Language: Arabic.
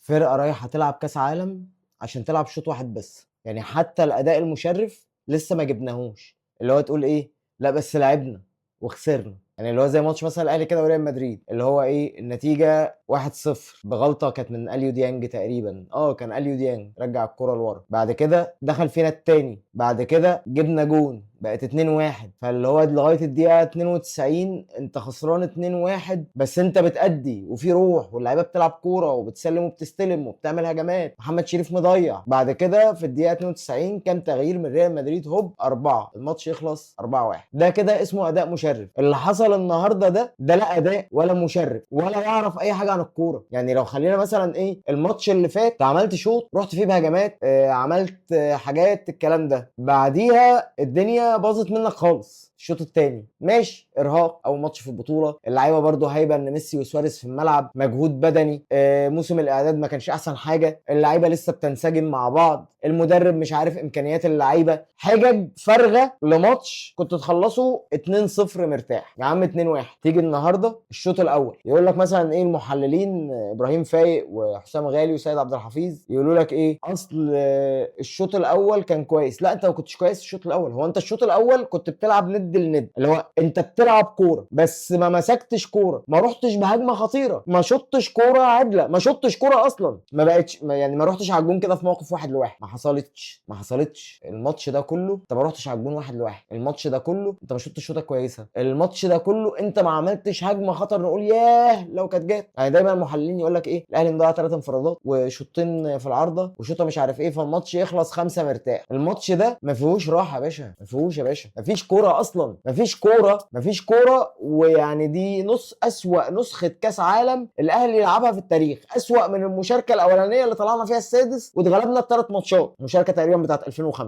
فرقه رايحه تلعب كاس عالم عشان تلعب شوط واحد بس. يعني حتى الاداء المشرف لسه ما جبناهوش، اللي هو تقول ايه، لا بس لعبنا وخسرنا. يعني اللي هو زي ماتش مثلا الاهلي كده وريال مدريد، اللي هو ايه النتيجه 1-0 بغلطه كانت من اليو ديانج تقريبا. كان اليو ديانج رجع الكره لورا، بعد كده دخل فينا التاني، بعد كده جبنا جون بقت 2-1. فاللي هو لغايه الدقيقه 92 انت خسران 2-1، بس انت بتأدي وفي روح واللعيبه بتلعب كوره وبتسلم وبتستلم وبتعمل هجمات. محمد شريف مضيع. بعد كده في الدقيقه 92 كام تغيير من ريال مدريد، هوب 4، الماتش يخلص 4-1. ده كده اسمه اداء مشرف. اللي حصل النهارده ده لا اداء ولا مشرف ولا يعرف اي حاجه عن الكوره. يعني لو خلينا مثلا ايه، الماتش اللي فات عملت شوط رحت فيه بهجمات، عملت حاجات، الكلام ده. بعديها الدنيا باظت منك خالص. الشوط الثاني ماشي ارهاق او ماتش في البطوله، اللعيبه برضو هايبه ان ميسي وسواريز في الملعب، مجهود بدني، موسم الاعداد ما كانش احسن حاجه، اللعيبه لسه بتنسجم مع بعض، المدرب مش عارف امكانيات اللعيبه، حجج فارغه لماتش كنت تخلصه 2-0 مرتاح. يا عم 2-1، تيجي النهارده الشوط الاول يقول لك مثلا ايه المحللين، ابراهيم فايق وحسام غالي وسيد عبد الحفيظ، يقولوا لك ايه، اصل الشوط الاول كان كويس. لا انت ما كنتش كويس الشوط الاول. هو انت الشوط الاول كنت بتلعب ند لند، اللي هو انت بتلعب كوره بس ما مسكتش كوره، ما رحتش بهجمه خطيره، ما شطتش كوره عادله، ما شطتش كوره اصلا، ما بقتش يعني ما رحتش على الجون كده في موقف 1-1. ما حصلتش الماتش ده كله. انت ما رحتش على الجون 1-1. الماتش ده كله انت ما شطتش شوطه كويسه. الماتش ده كله انت ما عملتش هجمه خطر نقول ياه لو كانت جت. يعني دايما المحللين يقول لك ايه، الاهلي مضيع 3 انفرادات وشوطين في العارضه وشوطه مش عارف ايه، فالماتش يخلص 5 مرتاح. الماتش ده ما فيهوش راحه يا باشا، ما فيهوش يا باشا، ما فيش كوره اصلا، ما فيش كوره، ما فيش كوره. ويعني دي اسوأ نسخه كاس عالم الاهلي يلعبها في التاريخ، اسوأ من المشاركه الاولانيه اللي طلعنا فيها السادس واتغلبنا ال3 ماتشات، مشاركه تقريبا بتاعت 2005.